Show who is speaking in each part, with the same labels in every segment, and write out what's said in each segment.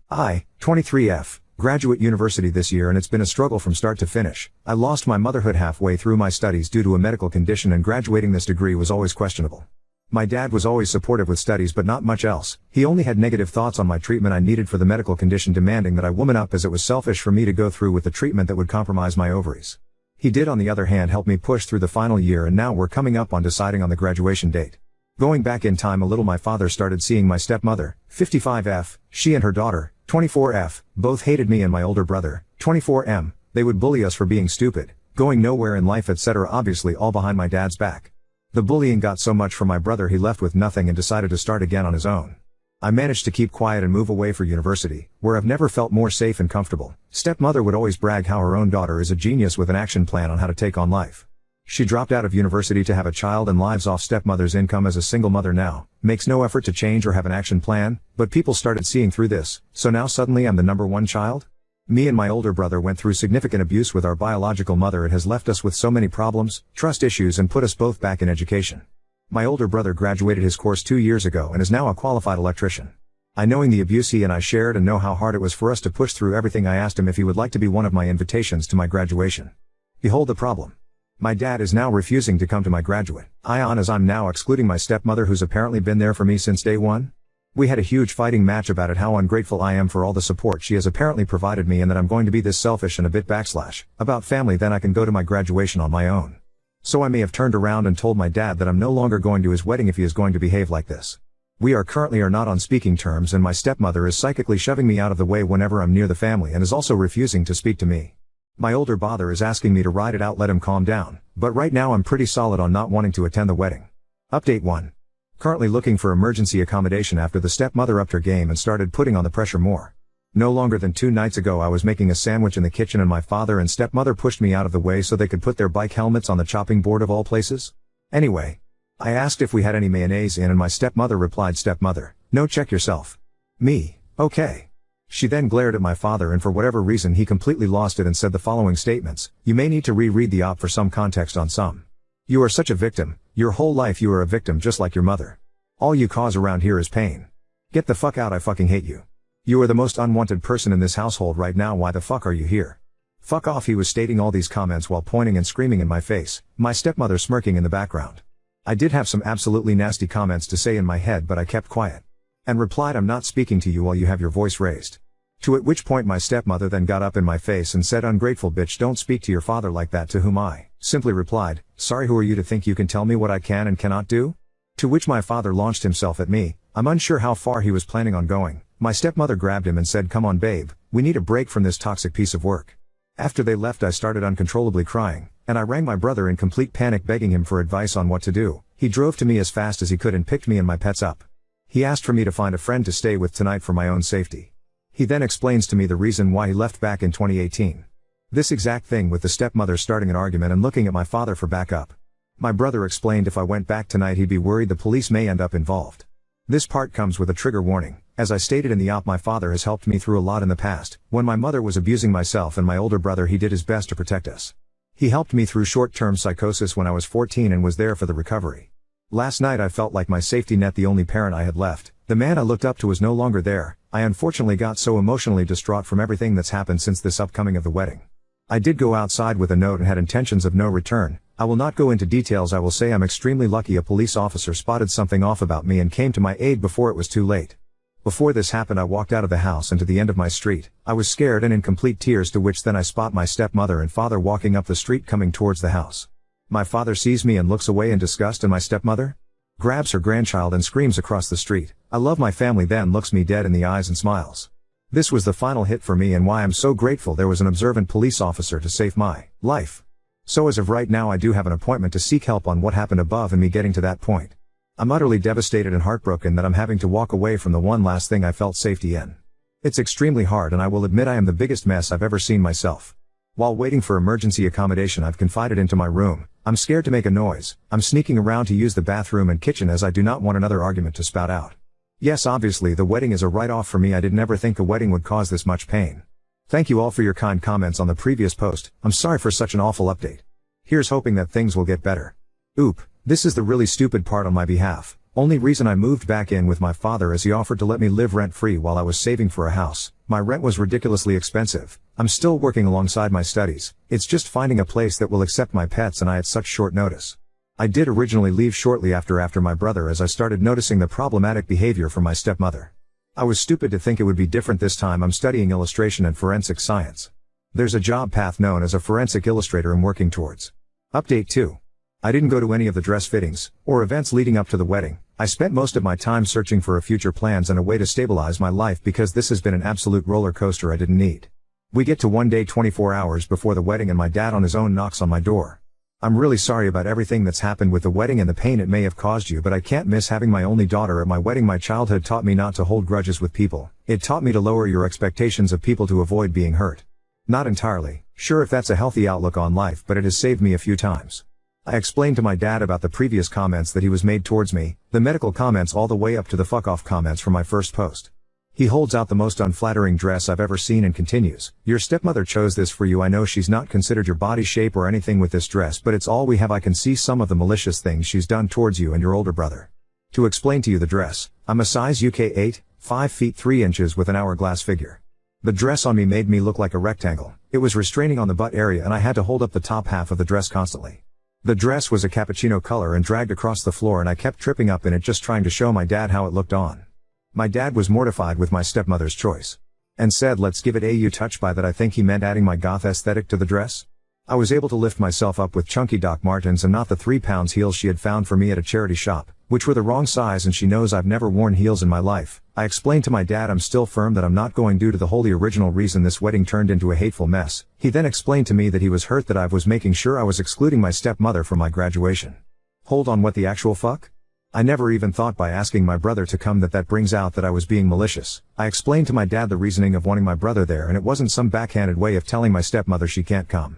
Speaker 1: 23F, graduate university this year, and it's been a struggle from start to finish. I lost my motherhood halfway through my studies due to a medical condition, and graduating this degree was always questionable. My dad was always supportive with studies but not much else. He only had negative thoughts on my treatment I needed for the medical condition, demanding that I woman up as it was selfish for me to go through with the treatment that would compromise my ovaries. He did, on the other hand, help me push through the final year, and now we're coming up on deciding on the graduation date. Going back in time a little, my father started seeing my stepmother, 55F, she and her daughter, 24F, both hated me and my older brother, 24M, they would bully us for being stupid, going nowhere in life, etc., obviously all behind my dad's back. The bullying got so much from my brother he left with nothing and decided to start again on his own. I managed to keep quiet and move away for university, where I've never felt more safe and comfortable. Stepmother would always brag how her own daughter is a genius with an action plan on how to take on life. She dropped out of university to have a child and lives off stepmother's income as a single mother now, makes no effort to change or have an action plan, but people started seeing through this, so now suddenly I'm the number one child? Me and my older brother went through significant abuse with our biological mother. It has left us with so many problems, trust issues, and put us both back in education. My older brother graduated his course 2 years ago and is now a qualified electrician. Knowing the abuse he and I shared and know how hard it was for us to push through everything, I asked him if he would like to be one of my invitations to my graduation. Behold the problem. My dad is now refusing to come to my graduate, as I'm now excluding my stepmother, who's apparently been there for me since day one. We had a huge fighting match about it, how ungrateful I am for all the support she has apparently provided me, and that I'm going to be this selfish and a bit about family, then I can go to my graduation on my own. So I may have turned around and told my dad that I'm no longer going to his wedding if he is going to behave like this. We currently are not on speaking terms, and my stepmother is psychically shoving me out of the way whenever I'm near the family and is also refusing to speak to me. My older brother is asking me to ride it out, let him calm down, but right now I'm pretty solid on not wanting to attend the wedding. Update 1. Currently looking for emergency accommodation after the stepmother upped her game and started putting on the pressure more. No longer than 2 nights ago I was making a sandwich in the kitchen and my father and stepmother pushed me out of the way so they could put their bike helmets on the chopping board of all places. Anyway, I asked if we had any mayonnaise in and my stepmother replied, "Stepmother, no, check yourself." Me, okay. She then glared at my father, and for whatever reason he completely lost it and said the following statements: "You may need to reread the op for some context on some. You are such a victim, your whole life you are a victim just like your mother. All you cause around here is pain. Get the fuck out, I fucking hate you. You are the most unwanted person in this household right now, why the fuck are you here? Fuck off." He was stating all these comments while pointing and screaming in my face, my stepmother smirking in the background. I did have some absolutely nasty comments to say in my head, but I kept quiet. And replied, "I'm not speaking to you while you have your voice raised." To at which point my stepmother then got up in my face and said, "Ungrateful bitch, don't speak to your father like that," to whom I simply replied, "Sorry, who are you to think you can tell me what I can and cannot do?" To which my father launched himself at me. I'm unsure how far he was planning on going. My stepmother grabbed him and said, "Come on babe, we need a break from this toxic piece of work." After they left I started uncontrollably crying, and I rang my brother in complete panic begging him for advice on what to do. He drove to me as fast as he could and picked me and my pets up. He asked for me to find a friend to stay with tonight for my own safety. He then explains to me the reason why he left back in 2018. This exact thing, with the stepmother starting an argument and looking at my father for backup. My brother explained if I went back tonight he'd be worried the police may end up involved. This part comes with a trigger warning. As I stated in the op, my father has helped me through a lot in the past. When my mother was abusing myself and my older brother, he did his best to protect us. He helped me through short-term psychosis when I was 14 and was there for the recovery. Last night I felt like my safety net, the only parent I had left, the man I looked up to, was no longer there. I unfortunately got so emotionally distraught from everything that's happened since this upcoming of the wedding. I did go outside with a note and had intentions of no return. I will not go into details. I will say I'm extremely lucky a police officer spotted something off about me and came to my aid before it was too late. Before this happened I walked out of the house and to the end of my street. I was scared and in complete tears, to which then I spot my stepmother and father walking up the street coming towards the house. My father sees me and looks away in disgust, and my stepmother grabs her grandchild and screams across the street, "I love my family," then looks me dead in the eyes and smiles. This was the final hit for me and why I'm so grateful there was an observant police officer to save my life. So as of right now I do have an appointment to seek help on what happened above and me getting to that point. I'm utterly devastated and heartbroken that I'm having to walk away from the one last thing I felt safety in. It's extremely hard, and I will admit I am the biggest mess I've ever seen myself. While waiting for emergency accommodation I've confided into my room. I'm scared to make a noise. I'm sneaking around to use the bathroom and kitchen as I do not want another argument to spout out. Yes, obviously the wedding is a write-off for me. I did never think a wedding would cause this much pain. Thank you all for your kind comments on the previous post. I'm sorry for such an awful update. Here's hoping that things will get better. Oop, this is the really stupid part on my behalf. Only reason I moved back in with my father is he offered to let me live rent-free while I was saving for a house. My rent was ridiculously expensive. I'm still working alongside my studies. It's just finding a place that will accept my pets, and I had such short notice. I did originally leave shortly after my brother, as I started noticing the problematic behavior from my stepmother. I was stupid to think it would be different this time. I'm studying illustration and forensic science. There's a job path known as a forensic illustrator I'm working towards. Update 2. I didn't go to any of the dress fittings or events leading up to the wedding. I spent most of my time searching for future plans and a way to stabilize my life, because this has been an absolute roller coaster I didn't need. We get to one day 24 hours before the wedding and my dad on his own knocks on my door. I'm really sorry about everything that's happened with the wedding and the pain it may have caused you, but I can't miss having my only daughter at my wedding. My childhood taught me not to hold grudges with people. It taught me to lower your expectations of people to avoid being hurt. Not entirely sure if that's a healthy outlook on life, but it has saved me a few times. I explained to my dad about the previous comments that he was made towards me, the medical comments all the way up to the fuck off comments from my first post. He holds out the most unflattering dress I've ever seen and continues, "Your stepmother chose this for you. I know she's not considered your body shape or anything with this dress, but it's all we have. I can see some of the malicious things she's done towards you and your older brother. To explain to you the dress, I'm a size UK 8, 5 feet 3 inches with an hourglass figure. The dress on me made me look like a rectangle. It was restraining on the butt area and I had to hold up the top half of the dress constantly. The dress was a cappuccino color and dragged across the floor, and I kept tripping up in it just trying to show my dad how it looked on. My dad was mortified with my stepmother's choice and said, let's give it a you touch. By that I think he meant adding my goth aesthetic to the dress. I was able to lift myself up with chunky Doc Martens and not the 3 pounds heels she had found for me at a charity shop, which were the wrong size, and she knows I've never worn heels in my life. I explained to my dad I'm still firm that I'm not going due to the wholly original reason this wedding turned into a hateful mess. He then explained to me that he was hurt that I was making sure I was excluding my stepmother from my graduation. Hold on, what the actual fuck? I never even thought by asking my brother to come that brings out that I was being malicious. I explained to my dad the reasoning of wanting my brother there, and it wasn't some backhanded way of telling my stepmother she can't come.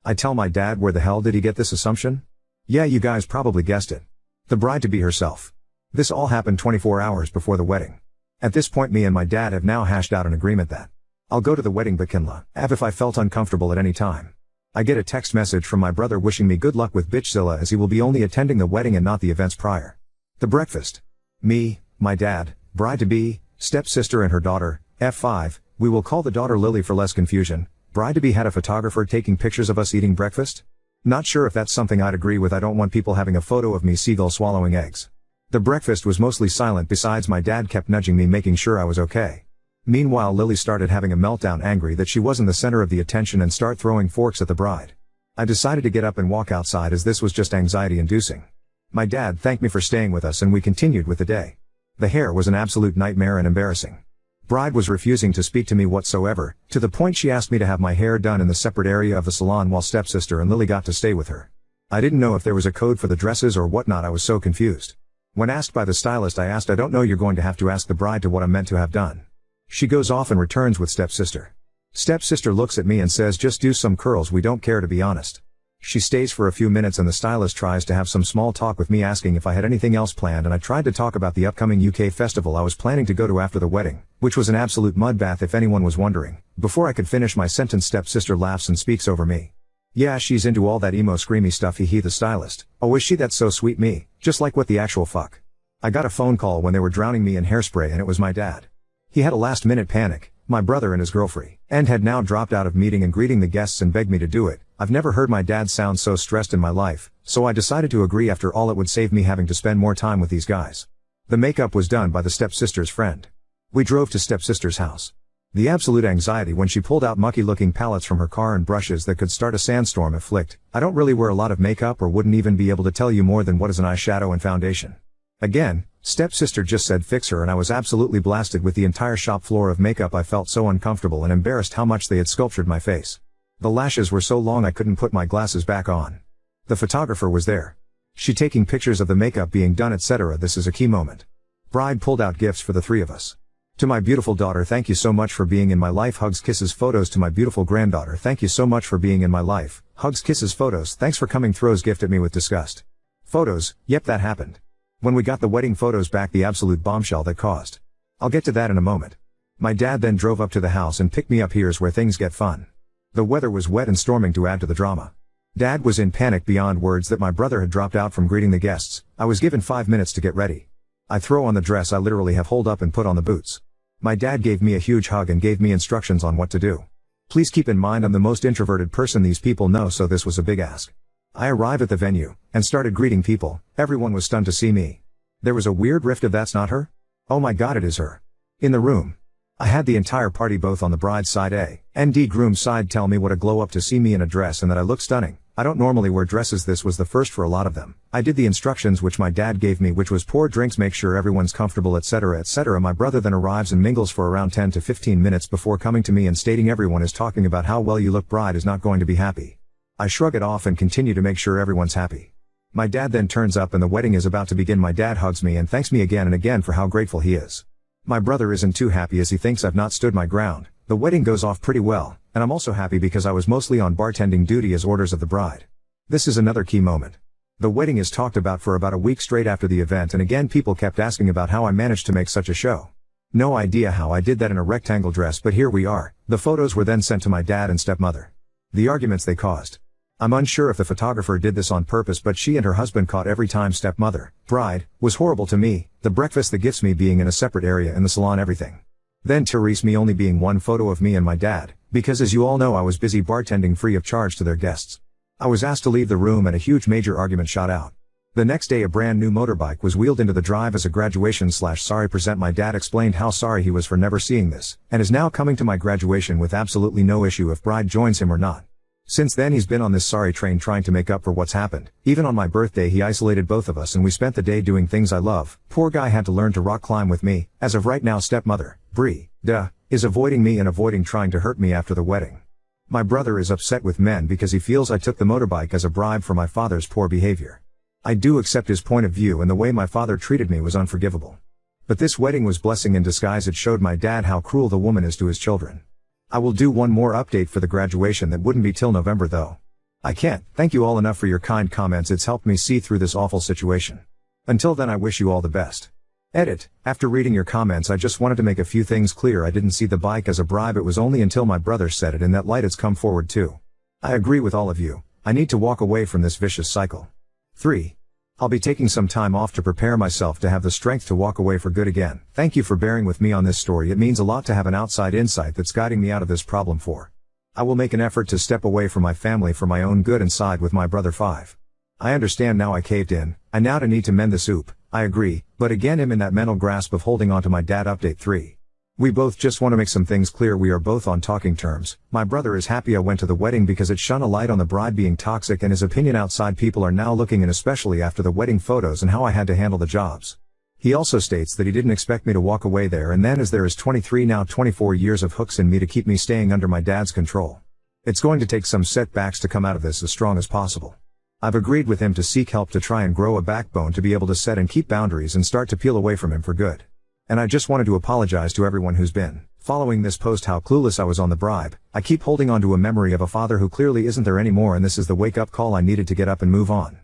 Speaker 1: I tell my dad, where the hell did he get this assumption? Yeah, you guys probably guessed it. The bride-to-be herself. This all happened 24 hours before the wedding. At this point, me and my dad have now hashed out an agreement that I'll go to the wedding but can leave if I felt uncomfortable at any time. I get a text message from my brother wishing me good luck with Bitchzilla, as he will be only attending the wedding and not the events prior. The breakfast. Me, my dad, bride-to-be, stepsister and her daughter, F5, we will call the daughter Lily for less confusion. Bride-to-be had a photographer taking pictures of us eating breakfast. Not sure if that's something I'd agree with. I don't want people having a photo of me seagull swallowing eggs. The breakfast was mostly silent, besides my dad kept nudging me making sure I was okay. Meanwhile, Lily started having a meltdown, angry that she wasn't the center of the attention, and start throwing forks at the bride. I decided to get up and walk outside, as this was just anxiety inducing. My dad thanked me for staying with us and we continued with the day. The hair was an absolute nightmare and embarrassing. Bride was refusing to speak to me whatsoever, to the point she asked me to have my hair done in the separate area of the salon while stepsister and Lily got to stay with her. I didn't know if there was a code for the dresses or whatnot. I was so confused. When asked by the stylist, I asked, I don't know. You're going to have to ask the bride to what I'm meant to have done. She goes off and returns with stepsister. Stepsister looks at me and says, just do some curls, we don't care, to be honest. She stays for a few minutes and the stylist tries to have some small talk with me, asking if I had anything else planned, and I tried to talk about the upcoming UK festival I was planning to go to after the wedding, which was an absolute mudbath if anyone was wondering. Before I could finish my sentence, stepsister laughs and speaks over me. Yeah, she's into all that emo screamy stuff, he the stylist. Oh, is she? That's so sweet. Me, just like what the actual fuck. I got a phone call when they were drowning me in hairspray, and it was my dad. He had a last minute panic. My brother and his girlfriend and had now dropped out of meeting and greeting the guests and begged me to do it. I've never heard my dad sound so stressed in my life, so I decided to agree. After all, it would save me having to spend more time with these guys. The makeup was done by the stepsister's friend. We drove to stepsister's house. The absolute anxiety when she pulled out mucky looking palettes from her car and brushes that could start a sandstorm if flicked. I don't really wear a lot of makeup, or wouldn't even be able to tell you more than what is an eyeshadow and foundation. Again, stepsister just said fix her, and I was absolutely blasted with the entire shop floor of makeup. I felt so uncomfortable and embarrassed how much they had sculptured my face. The lashes were so long I couldn't put my glasses back on. The photographer was there. She taking pictures of the makeup being done, etc. This is a key moment. Bride pulled out gifts for the three of us. To my beautiful daughter, thank you so much for being in my life. Hugs, kisses, photos. To my beautiful granddaughter, thank you so much for being in my life. Hugs, kisses, photos. Thanks for coming. Throws gift at me with disgust. Photos, yep, that happened. When we got the wedding photos back, the absolute bombshell that caused. I'll get to that in a moment. My dad then drove up to the house and picked me up. Here's where things get fun. The weather was wet and storming to add to the drama. Dad was in panic beyond words that my brother had dropped out from greeting the guests. I was given 5 minutes to get ready. I throw on the dress I literally have hold up and put on the boots. My dad gave me a huge hug and gave me instructions on what to do. Please keep in mind I'm the most introverted person these people know, so this was a big ask. I arrived at the venue, and started greeting people. Everyone was stunned to see me. There was a weird rift of "That's not her? Oh my god, it is her." in the room. I had the entire party, both on the bride's side and groom's side, tell me what a glow up to see me in a dress and that I look stunning. I don't normally wear dresses, this was the first for a lot of them. I did the instructions which my dad gave me, which was pour drinks, make sure everyone's comfortable, etc, etc. My brother then arrives and mingles for around 10 to 15 minutes before coming to me and stating everyone is talking about how well you look, bride is not going to be happy. I shrug it off and continue to make sure everyone's happy. My dad then turns up and the wedding is about to begin. My dad hugs me and thanks me again and again for how grateful he is. My brother isn't too happy as he thinks I've not stood my ground. The wedding goes off pretty well, and I'm also happy because I was mostly on bartending duty as orders of the bride. This is another key moment. The wedding is talked about for about a week straight after the event, and again people kept asking about how I managed to make such a show. No idea how I did that in a rectangle dress, but here we are. The photos were then sent to my dad and stepmother. The arguments they caused. I'm unsure if the photographer did this on purpose, but she and her husband caught every time. Stepmother, bride, was horrible to me, the breakfast, the gifts, me being in a separate area in the salon, everything. Then Therese, me only being one photo of me and my dad, because as you all know I was busy bartending free of charge to their guests. I was asked to leave the room and a huge major argument shot out. The next day a brand new motorbike was wheeled into the drive as a graduation/sorry present. My dad explained how sorry he was for never seeing this, and is now coming to my graduation with absolutely no issue if bride joins him or not. Since then he's been on this sorry train trying to make up for what's happened. Even on my birthday he isolated both of us and we spent the day doing things I love. Poor guy had to learn to rock climb with me. As of right now stepmother, Bree, is avoiding me and avoiding trying to hurt me after the wedding. My brother is upset with men because he feels I took the motorbike as a bribe for my father's poor behavior. I do accept his point of view, and the way my father treated me was unforgivable. But this wedding was blessing in disguise. It showed my dad how cruel the woman is to his children. I will do one more update for the graduation, that wouldn't be till November though. I can't thank you all enough for your kind comments, it's helped me see through this awful situation. Until then I wish you all the best. Edit. After reading your comments I just wanted to make a few things clear. I didn't see the bike as a bribe, it was only until my brother said it in that light it's come forward too. I agree with all of you, I need to walk away from this vicious cycle. 3. I'll be taking some time off to prepare myself to have the strength to walk away for good again. Thank you for bearing with me on this story, it means a lot to have an outside insight that's guiding me out of this problem. 4. I will make an effort to step away from my family for my own good and side with my brother. 5. I understand now I caved in, I now need to mend this oop. I agree, but again I'm in that mental grasp of holding on to my dad. Update 3. We both just want to make some things clear. We are both on talking terms. My brother is happy I went to the wedding because it shone a light on the bride being toxic, and his opinion outside people are now looking in, especially after the wedding photos and how I had to handle the jobs. He also states that he didn't expect me to walk away there and then, as there is 23 now 24 years of hooks in me to keep me staying under my dad's control. It's going to take some setbacks to come out of this as strong as possible. I've agreed with him to seek help to try and grow a backbone to be able to set and keep boundaries and start to peel away from him for good. And I just wanted to apologize to everyone who's been following this post how clueless I was on the bribe. I keep holding on to a memory of a father who clearly isn't there anymore, and this is the wake-up call I needed to get up and move on.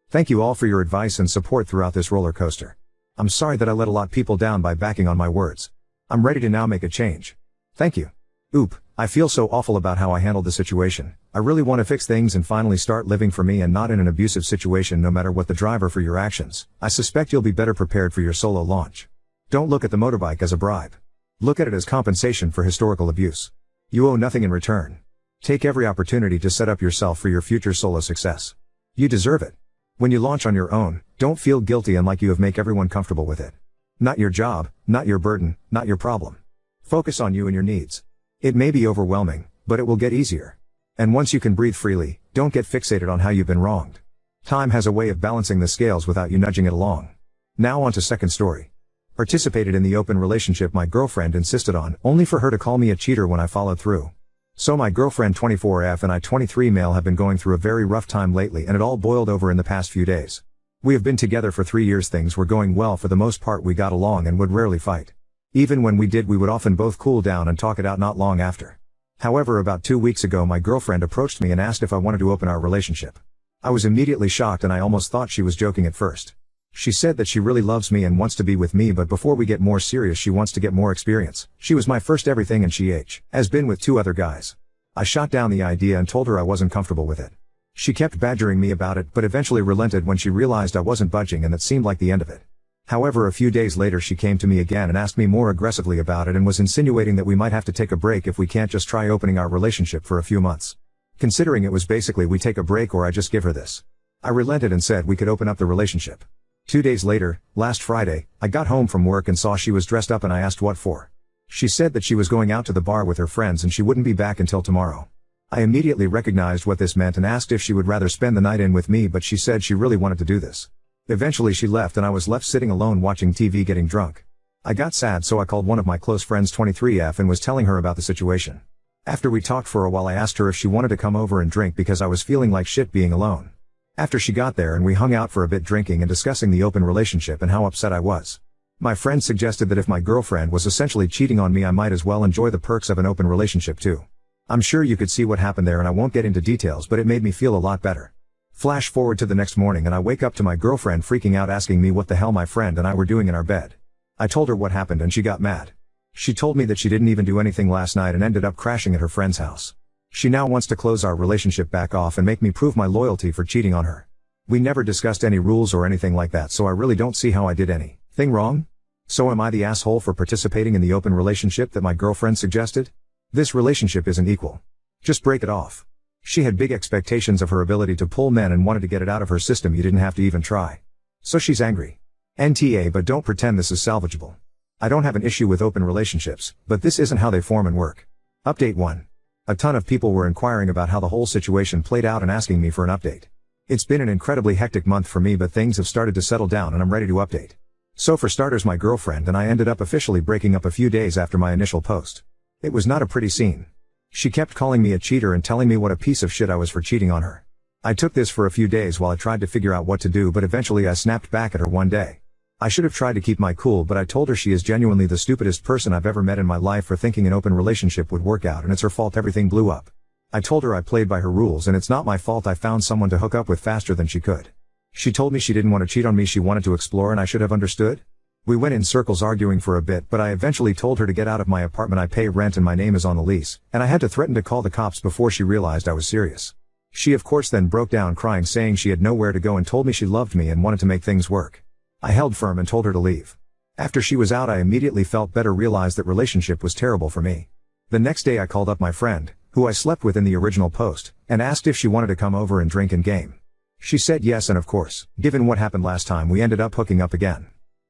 Speaker 1: Thank you all for your advice and support throughout this roller coaster. I'm sorry that I let a lot of people down by backing on my words. I'm ready to now make a change. Thank you. Oop, I feel so awful about how I handled the situation. I really want to fix things and finally start living for me and not in an abusive situation, no matter what the driver for your actions. I suspect you'll be better prepared for your solo launch. Don't look at the motorbike as a bribe. Look at it as compensation for historical abuse. You owe nothing in return. Take every opportunity to set up yourself for your future solo success. You deserve it. When you launch on your own, don't feel guilty and like you have make everyone comfortable with it. Not your job, not your burden, not your problem. Focus on you and your needs. It may be overwhelming, but it will get easier. And once you can breathe freely, don't get fixated on how you've been wronged. Time has a way of balancing the scales without you nudging it along. Now on to second story. Participated in the open relationship my girlfriend insisted on, only for her to call me a cheater when I followed through. So my girlfriend 24F and I 23 male have been going through a very rough time lately, and it all boiled over in the past few days. We have been together for 3 years, things were going well for the most part, we got along and would rarely fight. Even when we did, we would often both cool down and talk it out not long after. However, about 2 weeks ago my girlfriend approached me and asked if I wanted to open our relationship. I was immediately shocked and I almost thought she was joking at first. She said that she really loves me and wants to be with me, but before we get more serious she wants to get more experience. She was my first everything and she has been with 2 other guys. I shot down the idea and told her I wasn't comfortable with it. She kept badgering me about it, but eventually relented when she realized I wasn't budging, and that seemed like the end of it. However, a few days later she came to me again and asked me more aggressively about it and was insinuating that we might have to take a break if we can't just try opening our relationship for a few months. Considering it was basically we take a break or I just give her this. I relented and said we could open up the relationship. 2 days later, last Friday, I got home from work and saw she was dressed up and I asked what for. She said that she was going out to the bar with her friends and she wouldn't be back until tomorrow. I immediately recognized what this meant and asked if she would rather spend the night in with me, but she said she really wanted to do this. Eventually she left and I was left sitting alone watching TV getting drunk. I got sad, so I called one of my close friends 23F and was telling her about the situation. After we talked for a while I asked her if she wanted to come over and drink because I was feeling like shit being alone. After she got there and we hung out for a bit drinking and discussing the open relationship and how upset I was. My friend suggested that if my girlfriend was essentially cheating on me I might as well enjoy the perks of an open relationship too. I'm sure you could see what happened there and I won't get into details, but it made me feel a lot better. Flash forward to the next morning and I wake up to my girlfriend freaking out asking me what the hell my friend and I were doing in our bed. I told her what happened and she got mad. She told me that she didn't even do anything last night and ended up crashing at her friend's house. She now wants to close our relationship back off and make me prove my loyalty for cheating on her. We never discussed any rules or anything like that, so I really don't see how I did anything wrong. So am I the asshole for participating in the open relationship that my girlfriend suggested? This relationship isn't equal. Just break it off. She had big expectations of her ability to pull men and wanted to get it out of her system. You didn't have to even try. So she's angry. NTA, but don't pretend this is salvageable. I don't have an issue with open relationships, but this isn't how they form and work. Update 1. A ton of people were inquiring about how the whole situation played out and asking me for an update. It's been an incredibly hectic month for me, but things have started to settle down and I'm ready to update. So for starters, my girlfriend and I ended up officially breaking up a few days after my initial post. It was not a pretty scene. She kept calling me a cheater and telling me what a piece of shit I was for cheating on her. I took this for a few days while I tried to figure out what to do, but eventually I snapped back at her one day. I should have tried to keep my cool, but I told her she is genuinely the stupidest person I've ever met in my life for thinking an open relationship would work out and it's her fault everything blew up. I told her I played by her rules and it's not my fault I found someone to hook up with faster than she could. She told me she didn't want to cheat on me, she wanted to explore, and I should have understood. We went in circles arguing for a bit, but I eventually told her to get out of my apartment. I pay rent and my name is on the lease, and I had to threaten to call the cops before she realized I was serious. She of course then broke down crying, saying she had nowhere to go and told me she loved me and wanted to make things work. I held firm and told her to leave. After she was out I immediately felt better, realized that relationship was terrible for me. The next day I called up my friend, who I slept with in the original post, and asked if she wanted to come over and drink and game. She said yes, and of course, given what happened last time, we ended up hooking up again.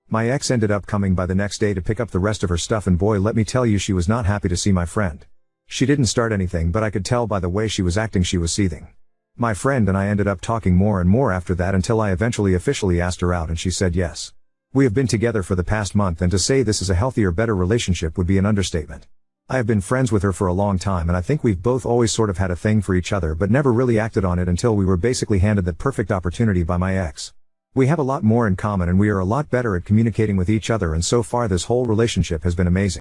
Speaker 1: My ex ended up coming by the next day to pick up the rest of her stuff, and boy, let me tell you, she was not happy to see my friend. She didn't start anything, but I could tell by the way she was acting she was seething. My friend and I ended up talking more and more after that until I eventually officially asked her out and she said yes. We have been together for the past month, and to say this is a healthier, better relationship would be an understatement. I have been friends with her for a long time and I think we've both always sort of had a thing for each other but never really acted on it until we were basically handed that perfect opportunity by my ex. We have a lot more in common and we are a lot better at communicating with each other, and so far this whole relationship has been amazing.